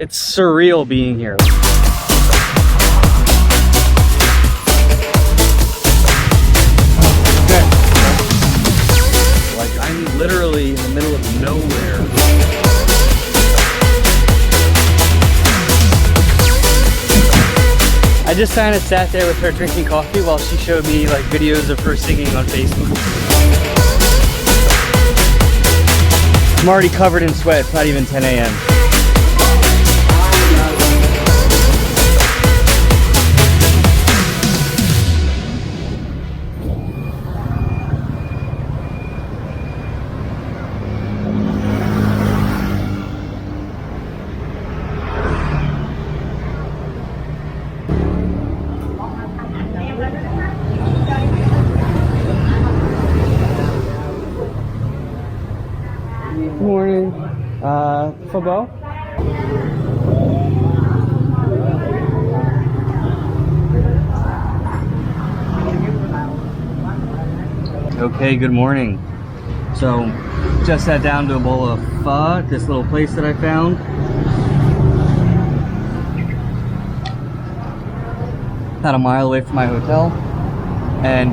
It's surreal being here. Like, I'm literally in the middle of nowhere. I just kind of sat there with her drinking coffee while she showed me like videos of her singing on Facebook. I'm already covered in sweat. It's not even 10 a.m. Good morning. Football? Okay, good morning. So, just sat down to a bowl of pho at this little place that I found. About a mile away from my hotel. And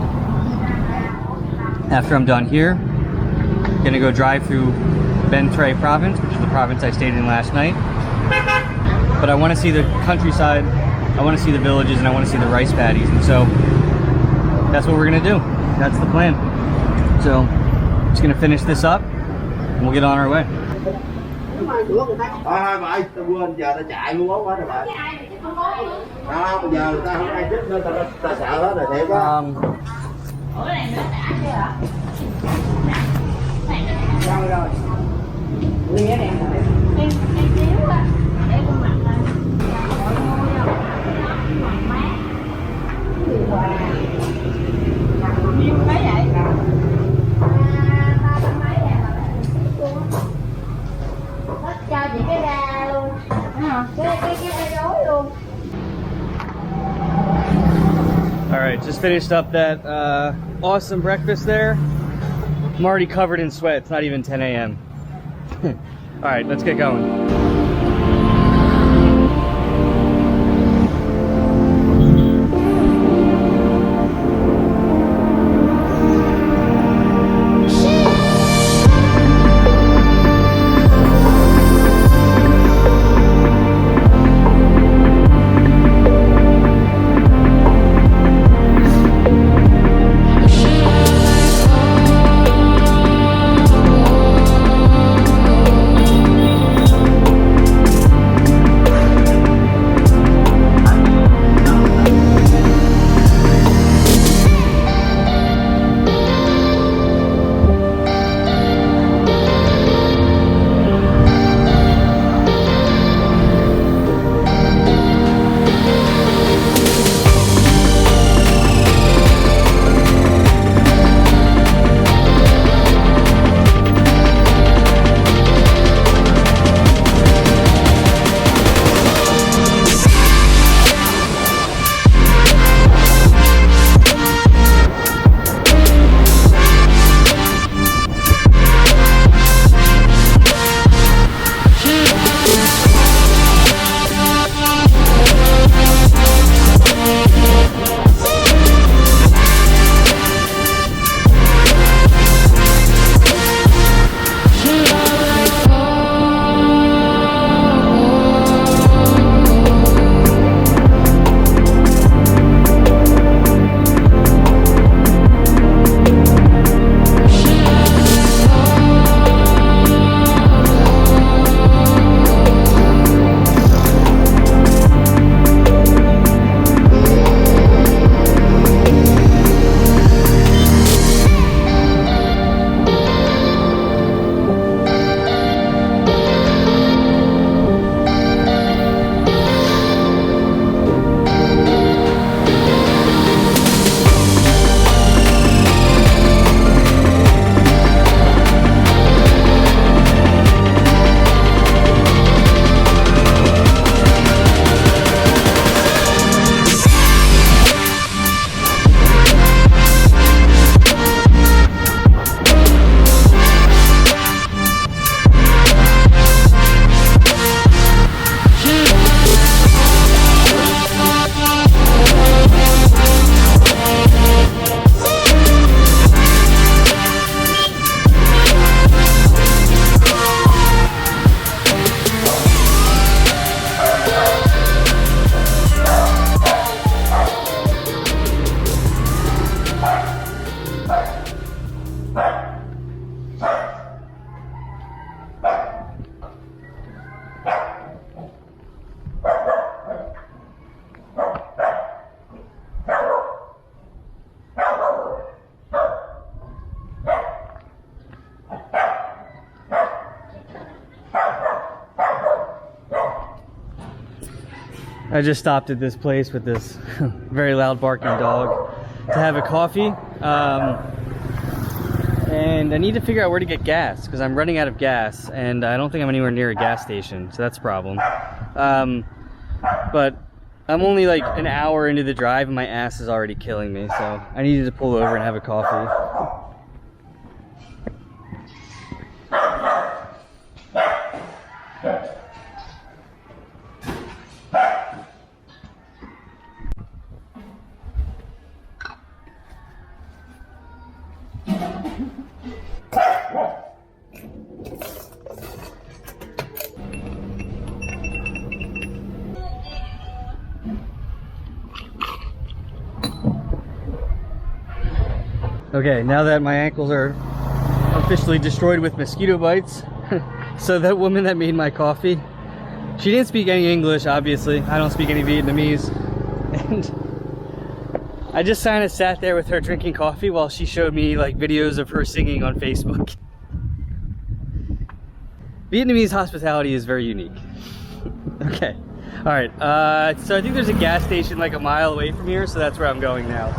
after I'm done here, I'm gonna go drive through Ben Tre province, which is the province I stayed in last night. But I want to see the countryside, I want to see the villages, and I want to see the rice paddies. And so that's what we're gonna do. That's the plan. So just gonna finish this up and we'll get on our way. Alright, just finished up that awesome breakfast there. I'm already covered in sweat. It's not even 10 a.m. Alright, let's get going. I just stopped at this place with this very loud barking dog to have a coffee. And I need to figure out where to get gas because I'm running out of gas and I don't think I'm anywhere near a gas station, so that's a problem. But I'm only like an hour into the drive and my ass is already killing me, so I needed to pull over and have a coffee. Okay, now that my ankles are officially destroyed with mosquito bites, so that woman that made my coffee, she didn't speak any English, obviously. I don't speak any Vietnamese. And I just kind of sat there with her drinking coffee while she showed me like videos of her singing on Facebook. Vietnamese hospitality is very unique. Okay, all right. So I think there's a gas station like a mile away from here, so that's where I'm going now.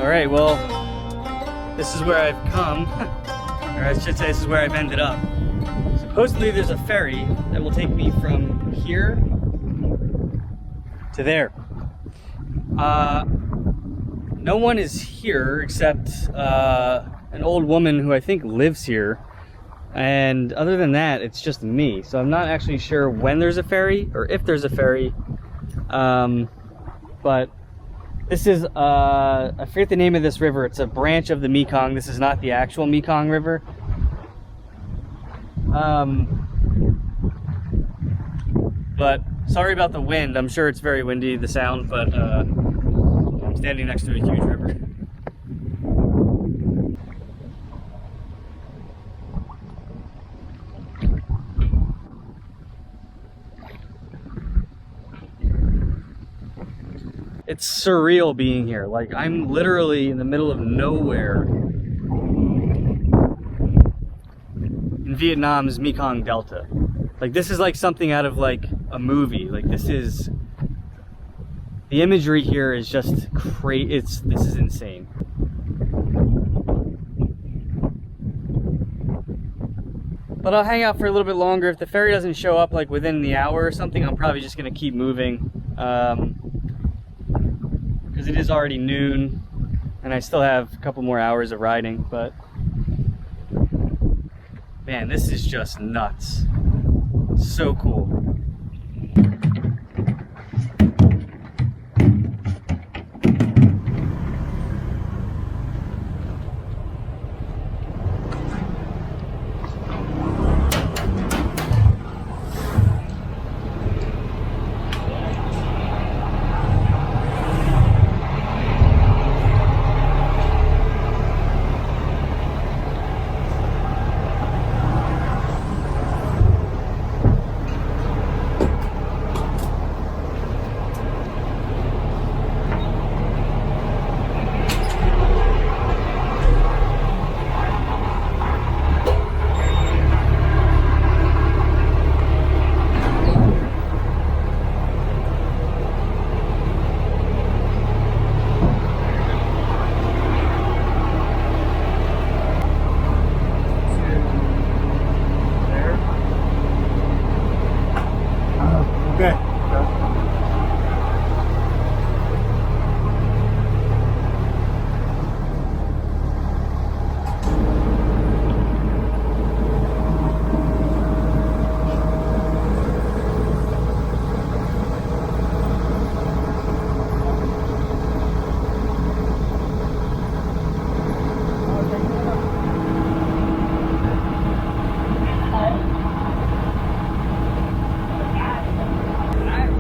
Alright, well, this is where I've come, or I should say this is where I've ended up. Supposedly there's a ferry that will take me from here to there. No one is here except an old woman who I think lives here. And other than that, it's just me. So I'm not actually sure when there's a ferry or if there's a ferry. But this is, I forget the name of this river. It's a branch of the Mekong. This is not the actual Mekong River. But Sorry about the wind. I'm sure it's very windy, the sound, but I'm standing next to a huge river. It's surreal being here. Like, I'm literally in the middle of nowhere in Vietnam's Mekong Delta. Like, this is like something out of like a movie. Like, this is, the imagery here is just crazy. This is insane. But I'll hang out for a little bit longer. If the ferry doesn't show up like within the hour or something, I'm probably just gonna keep moving. Because it is already noon and I still have a couple more hours of riding, but man, this is just nuts. So cool.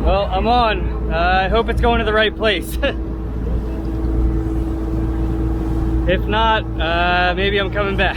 Well, I'm on. I hope it's going to the right place. If not, maybe I'm coming back.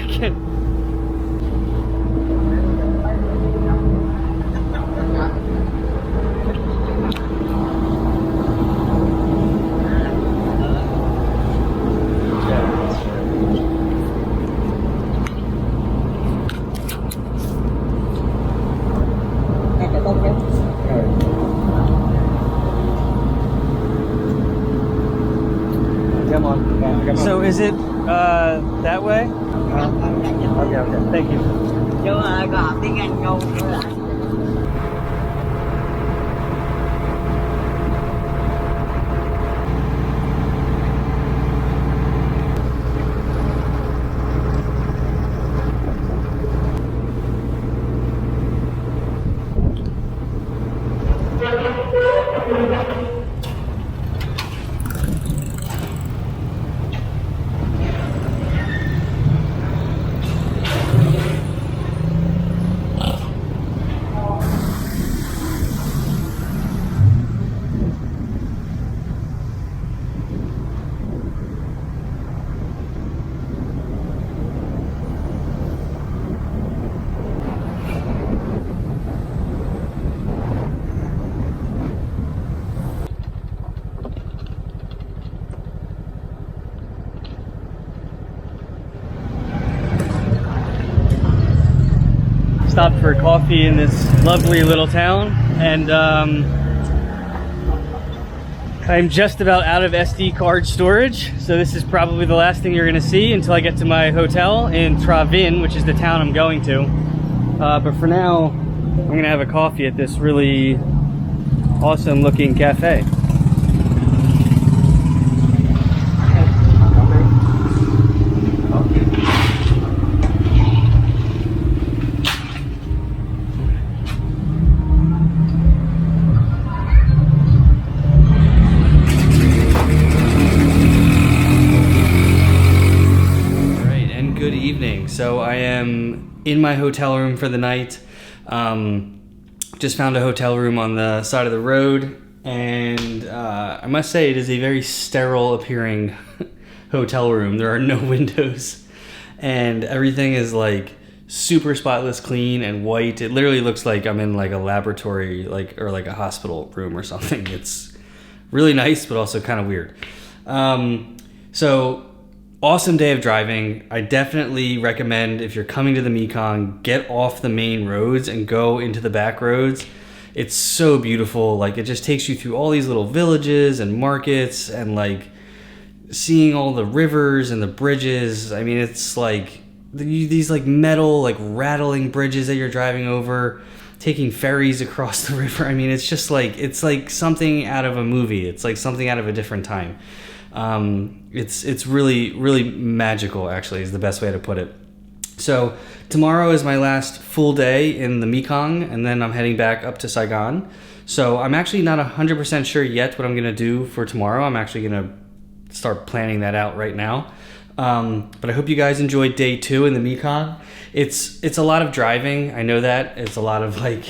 So is it that way? Okay, okay. Thank you. Stopped for coffee in this lovely little town, and I'm just about out of SD card storage, so this is probably the last thing you're gonna see until I get to my hotel in Tra Vinh, which is the town I'm going to. But for now, I'm gonna have a coffee at this really awesome looking cafe. So I am in my hotel room for the night. Just found a hotel room on the side of the road, and I must say it is a very sterile appearing hotel room. There are no windows, and everything is like super spotless clean and white. It literally looks like I'm in like a laboratory, or like a hospital room or something. It's really nice, but also kind of weird. So awesome day of driving. I definitely recommend, if you're coming to the Mekong, get off the main roads and go into the back roads. It's so beautiful. Like, it just takes you through all these little villages and markets, and like seeing all the rivers and the bridges. I mean, it's like these like metal, like rattling bridges that you're driving over, taking ferries across the river. I mean, it's just like, it's like something out of a movie. It's like something out of a different time. It's really, really magical, actually, is the best way to put it. So tomorrow is my last full day in the Mekong, and then I'm heading back up to Saigon. So I'm actually not 100% sure yet what I'm going to do for tomorrow. I'm actually going to start planning that out right now. But I hope you guys enjoyed day 2 in the Mekong. It's a lot of driving. I know that. It's a lot of like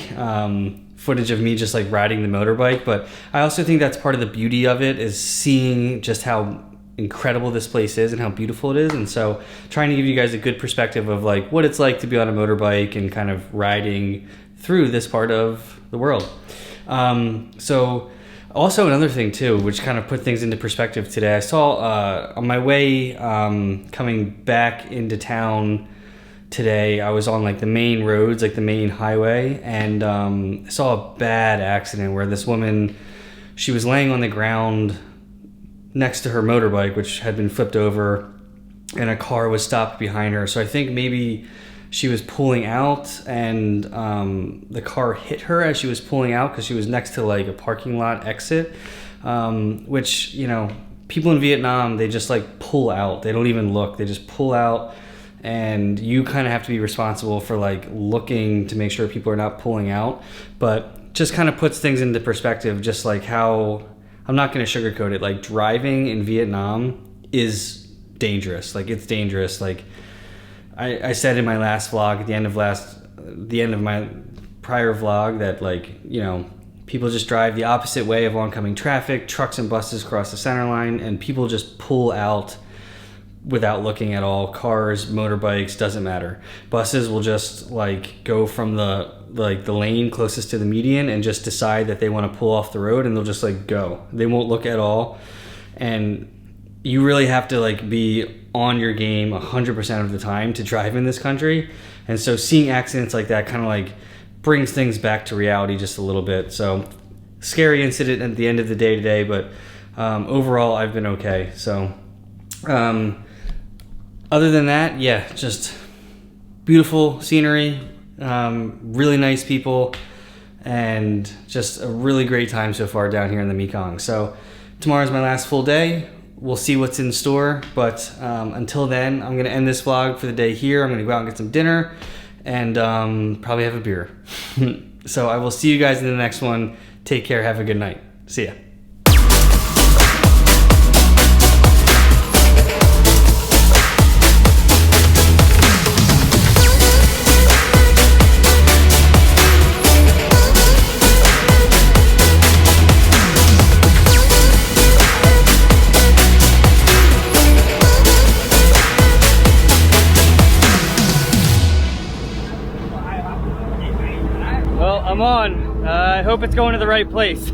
footage of me just like riding the motorbike, but I also think that's part of the beauty of it, is seeing just how incredible this place is and how beautiful it is. And so trying to give you guys a good perspective of like what it's like to be on a motorbike and kind of riding through this part of the world. So also another thing too, which kind of put things into perspective today, I saw on my way coming back into town today, I was on like the main roads, like the main highway, and I saw a bad accident where this woman, she was laying on the ground next to her motorbike, which had been flipped over, and a car was stopped behind her. So I think maybe she was pulling out, and the car hit her as she was pulling out, because she was next to like a parking lot exit, which, you know, people in Vietnam, they just like pull out. They don't even look. They just pull out. And you kind of have to be responsible for like looking to make sure people are not pulling out. But just kind of puts things into perspective, just like how, I'm not going to sugarcoat it, like driving in Vietnam is dangerous. Like, it's dangerous. Like I said in my last vlog, at the end of my prior vlog, that like, you know, people just drive the opposite way of oncoming traffic. Trucks and buses cross the center line, and people just pull out without looking at all. Cars, motorbikes, doesn't matter. Buses will just like go from the lane closest to the median and just decide that they want to pull off the road, and they'll just like go. They won't look at all. And you really have to like be on your game 100% of the time to drive in this country. And so seeing accidents like that kind of like brings things back to reality just a little bit. So scary incident at the end of the day today, but overall I've been okay. So other than that, yeah, just beautiful scenery, really nice people, and just a really great time so far down here in the Mekong. So tomorrow's my last full day. We'll see what's in store, but until then, I'm gonna end this vlog for the day here. I'm gonna go out and get some dinner, and probably have a beer. So I will see you guys in the next one. Take care, have a good night. See ya. Well, I'm on. I hope it's going to the right place.